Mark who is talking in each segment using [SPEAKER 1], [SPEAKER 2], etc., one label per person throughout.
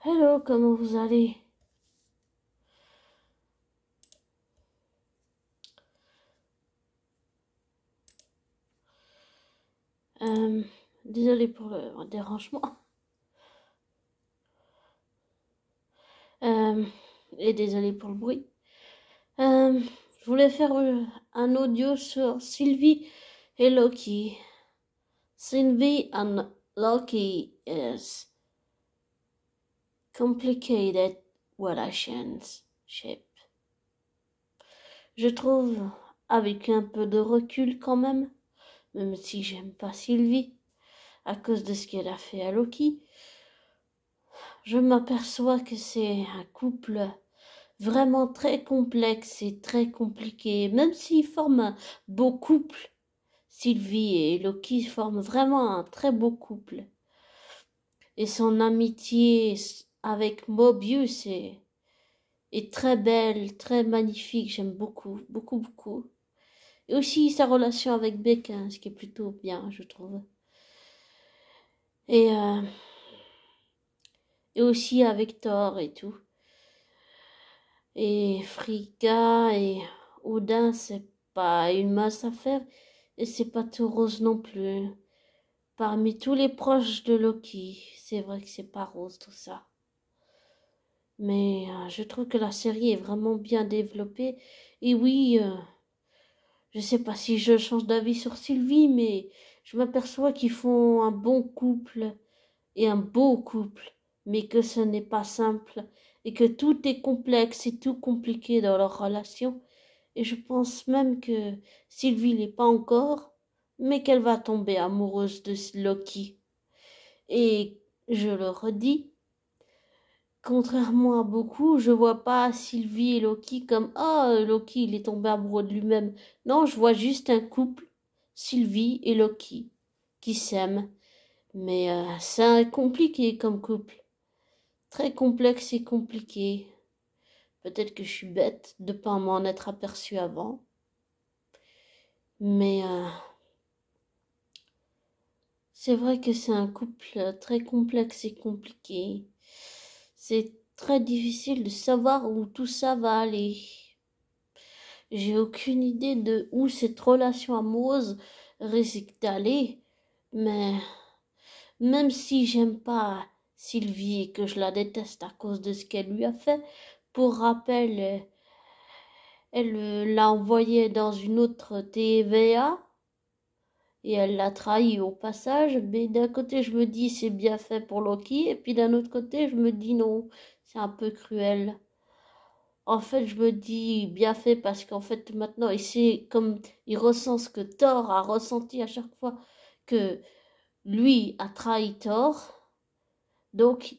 [SPEAKER 1] Hello, comment vous allez? Euh, Désolé pour le dérangement. Euh, et désolé pour le bruit. Je voulais faire un audio sur Sylvie et Loki. Sylvie and Loki is complicated relationship. Je trouve, avec un peu de recul quand même si j'aime pas Sylvie, à cause de ce qu'elle a fait à Loki, je m'aperçois que c'est un couple vraiment très complexe et très compliqué. Même s'ils forment un beau couple, Sylvie et Loki forment vraiment un très beau couple. Et son amitié avec Mobius est très belle, très magnifique. J'aime beaucoup, beaucoup, beaucoup. Et aussi sa relation avec Becca, ce qui est plutôt bien, je trouve. Et, euh, et aussi avec Thor et tout. Et Frigga et Odin, c'est pas une mince affaire. Et c'est pas tout rose non plus. Parmi tous les proches de Loki, c'est vrai que c'est pas rose tout ça. Mais je trouve que la série est vraiment bien développée. Et oui, je sais pas si je change d'avis sur Sylvie, mais je m'aperçois qu'ils font un bon couple et un beau couple, mais que ce n'est pas simple et que tout est complexe et tout compliqué dans leur relation. Et je pense même que Sylvie l'est pas encore, mais qu'elle va tomber amoureuse de Loki. Et je le redis, contrairement à beaucoup, je vois pas Sylvie et Loki comme ah Loki il est tombé amoureux de lui-même. Non, je vois juste un couple, Sylvie et Loki, qui s'aiment. Mais c'est compliqué comme couple, très complexe et compliqué. Peut-être que je suis bête de pas m'en être aperçue avant, mais c'est vrai que c'est un couple très complexe et compliqué. C'est très difficile de savoir où tout ça va aller. J'ai aucune idée de où cette relation amoureuse risque d'aller, mais même si j'aime pas Sylvie et que je la déteste à cause de ce qu'elle lui a fait, pour rappel, elle l'a envoyée dans une autre TVA et elle l'a trahi au passage, mais d'un côté je me dis c'est bien fait pour Loki, et puis d'un autre côté je me dis non, c'est un peu cruel. En fait, je me dis bien fait parce qu'en fait maintenant il sait comme il ressent ce que Thor a ressenti à chaque fois que lui a trahi Thor, donc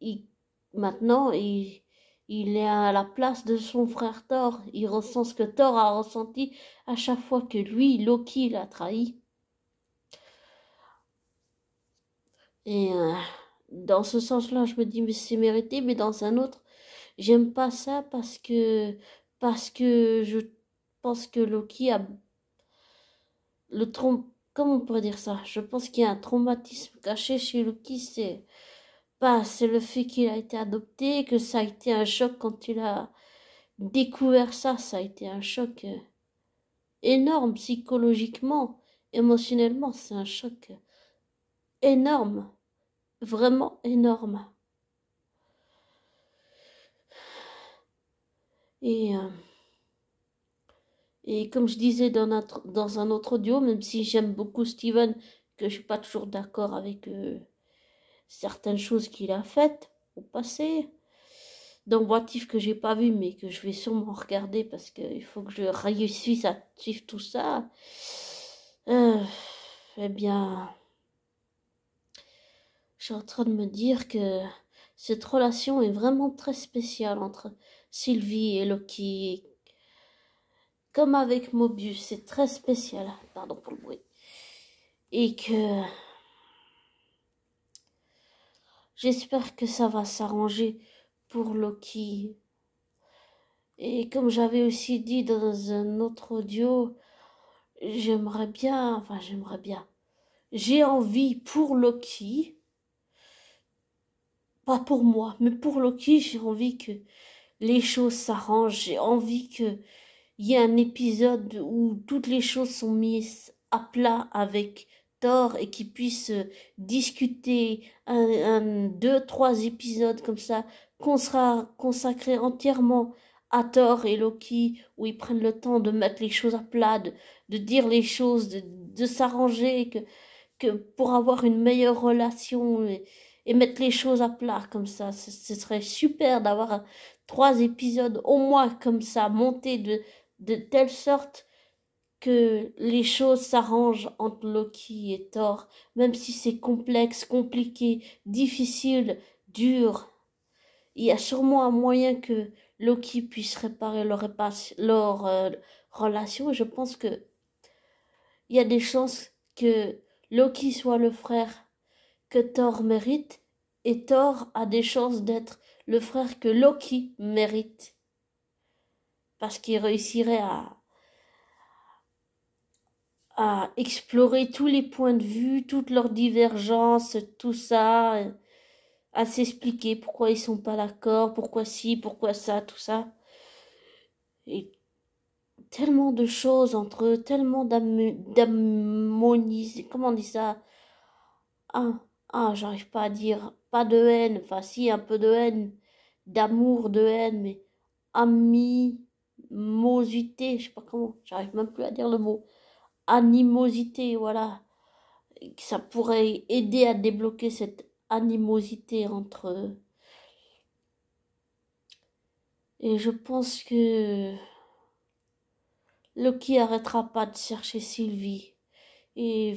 [SPEAKER 1] il, maintenant il est à la place de son frère Thor, il ressent ce que Thor a ressenti à chaque fois que lui, Loki, l'a trahi. Et dans ce sens-là, je me dis, mais c'est mérité, mais dans un autre, j'aime pas ça parce que je pense que Loki a le comment on pourrait dire ça? Je pense qu'il y a un traumatisme caché chez Loki, c'est le fait qu'il a été adopté, que ça a été un choc quand il a découvert ça, ça a été un choc énorme psychologiquement, émotionnellement, c'est un choc énorme, vraiment énorme. Et Et comme je disais dans un autre audio, même si j'aime beaucoup Steven, que je suis pas toujours d'accord avec certaines choses qu'il a faites au passé, dans What If que j'ai pas vu, mais que je vais sûrement regarder parce qu'il faut que je réussisse à suivre tout ça. Euh, eh bien, je suis en train de me dire que cette relation est vraiment très spéciale entre Sylvie et Loki. Comme avec Mobius, c'est très spécial. Pardon pour le bruit. Et que j'espère que ça va s'arranger pour Loki. Et comme j'avais aussi dit dans un autre audio, j'aimerais bien, j'ai envie pour Loki pas pour moi, mais pour Loki, j'ai envie que les choses s'arrangent. J'ai envie que il y ait un épisode où toutes les choses sont mises à plat avec Thor et qu'ils puissent discuter deux, trois épisodes comme ça, qu'on sera consacré entièrement à Thor et Loki, où ils prennent le temps de mettre les choses à plat, de dire les choses, de s'arranger, que pour avoir une meilleure relation et mettre les choses à plat comme ça. Ce serait super d'avoir trois épisodes au moins comme ça, montés de telle sorte que les choses s'arrangent entre Loki et Thor, même si c'est complexe, compliqué, difficile, dur. Il y a sûrement un moyen que Loki puisse réparer leur relation. Et je pense que il y a des chances que Loki soit le frère que Thor mérite, et Thor a des chances d'être le frère que Loki mérite, parce qu'il réussirait à explorer tous les points de vue, toutes leurs divergences, tout ça, à s'expliquer pourquoi ils sont pas d'accord, pourquoi ci, pourquoi ça, tout ça. Et tellement de choses entre eux, tellement d'harmonie, comment on dit ça? Ah, j'arrive pas à dire, pas de haine, enfin si, un peu de haine, d'amour, de haine, mais animosité, je sais pas comment, j'arrive même plus à dire le mot, animosité, voilà, ça pourrait aider à débloquer cette animosité entre eux. Et je pense que Loki arrêtera pas de chercher Sylvie, et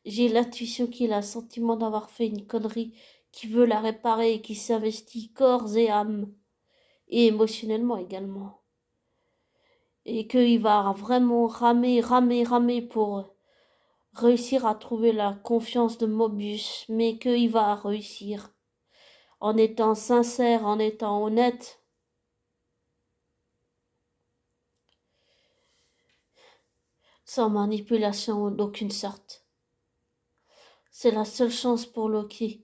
[SPEAKER 1] j'ai l'intuition qu'il a le sentiment d'avoir fait une connerie, qui veut la réparer et qui s'investit corps et âme, et émotionnellement également. Et qu'il va vraiment ramer pour réussir à trouver la confiance de Mobius, mais qu'il va réussir en étant sincère, en étant honnête. Sans manipulation d'aucune sorte. C'est la seule chance pour Loki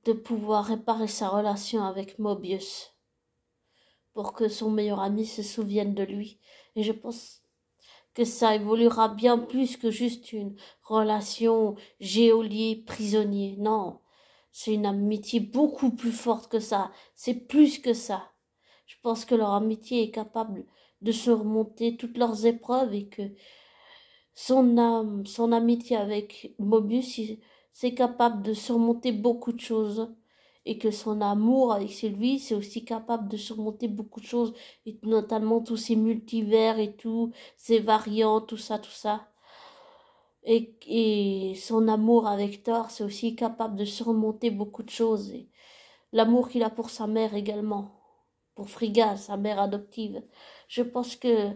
[SPEAKER 1] de pouvoir réparer sa relation avec Mobius, pour que son meilleur ami se souvienne de lui. Et je pense que ça évoluera bien plus que juste une relation geôlier-prisonnier. Non, c'est une amitié beaucoup plus forte que ça. C'est plus que ça. Je pense que leur amitié est capable de surmonter toutes leurs épreuves et que son amitié avec Mobius, c'est capable de surmonter beaucoup de choses. Et que son amour avec Sylvie, c'est aussi capable de surmonter beaucoup de choses, et notamment tous ces multivers et tout, ces variants, tout ça, tout ça. Et son amour avec Thor, c'est aussi capable de surmonter beaucoup de choses. Et l'amour qu'il a pour sa mère également, pour Frigga, sa mère adoptive. Je pense que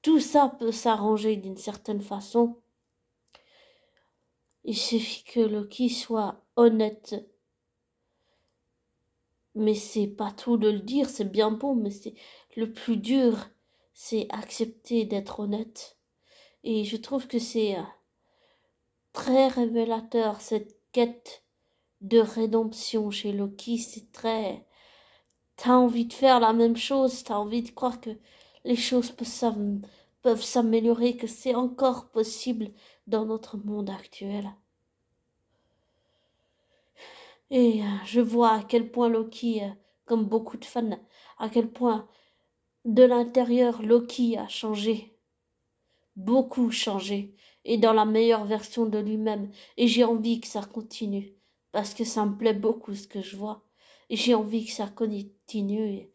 [SPEAKER 1] tout ça peut s'arranger d'une certaine façon. Il suffit que Loki soit honnête. Mais c'est pas tout de le dire, c'est bien beau, mais c'est le plus dur, c'est accepter d'être honnête. Et je trouve que c'est très révélateur, cette quête de rédemption chez Loki. C'est très... T'as envie de faire la même chose, t'as envie de croire que les choses peuvent s'améliorer, que c'est encore possible dans notre monde actuel. Et je vois à quel point Loki, comme beaucoup de fans, à quel point de l'intérieur Loki a changé, beaucoup changé, et dans la meilleure version de lui-même. Et j'ai envie que ça continue, parce que ça me plaît beaucoup ce que je vois. Et j'ai envie que ça continue,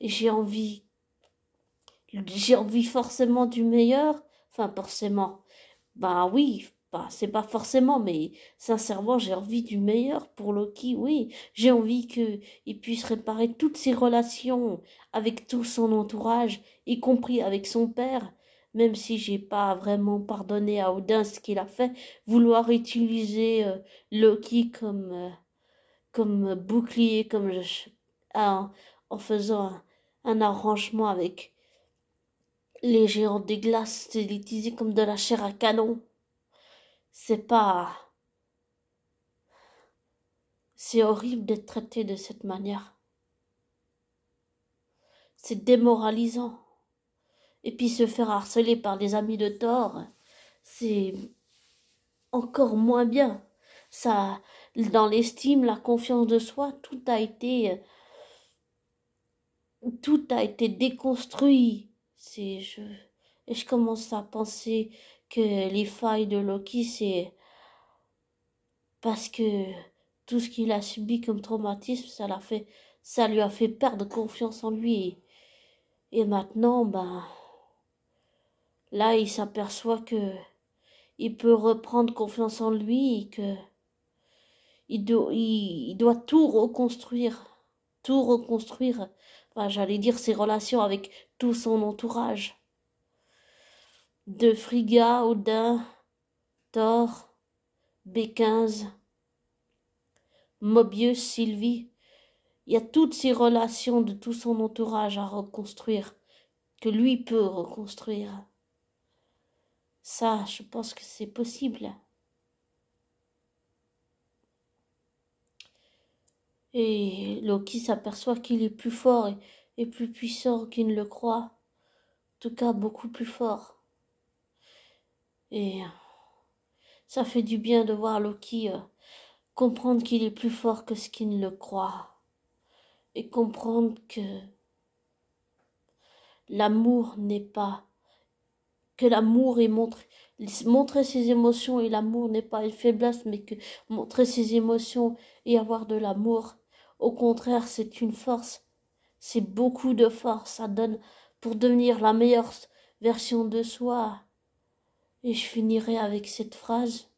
[SPEAKER 1] et j'ai envie forcément du meilleur, enfin forcément. Bah oui, bah, c'est pas forcément, mais sincèrement, j'ai envie du meilleur pour Loki, oui. J'ai envie qu'il puisse réparer toutes ses relations avec tout son entourage, y compris avec son père, même si j'ai pas vraiment pardonné à Odin ce qu'il a fait, vouloir utiliser Loki comme bouclier, en, en faisant un arrangement avec les géants des glaces, c'est l'utiliser comme de la chair à canon. C'est pas C'est horrible d'être traité de cette manière. C'est démoralisant. Et puis se faire harceler par des amis de tort, c'est encore moins bien. Ça, dans l'estime, la confiance de soi, tout a été déconstruit. Et je commence à penser que les failles de Loki, c'est parce que tout ce qu'il a subi comme traumatisme, ça lui a fait perdre confiance en lui. Et maintenant, ben, là, il s'aperçoit que il peut reprendre confiance en lui et que il doit tout reconstruire. Tout reconstruire. Enfin, j'allais dire ses relations avec tout son entourage. De Frigga, Odin, Thor, B15, Mobius, Sylvie. Il y a toutes ces relations de tout son entourage à reconstruire, que lui peut reconstruire. Ça, je pense que c'est possible. Et Loki s'aperçoit qu'il est plus fort et plus puissant qu'il ne le croit. En tout cas, beaucoup plus fort. Et ça fait du bien de voir Loki comprendre qu'il est plus fort que ce qu'il ne le croit. Et comprendre que l'amour n'est pas... que l'amour est montrer ses émotions et l'amour n'est pas une faiblesse, mais que montrer ses émotions et avoir de l'amour, au contraire, c'est une force. C'est beaucoup de force, ça donne pour devenir la meilleure version de soi. Et je finirai avec cette phrase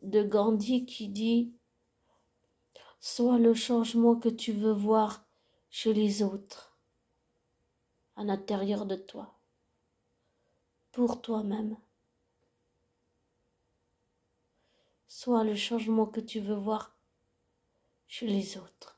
[SPEAKER 1] de Gandhi qui dit « Sois le changement que tu veux voir chez les autres, à l'intérieur de toi, pour toi-même. Sois le changement que tu veux voir chez les autres. »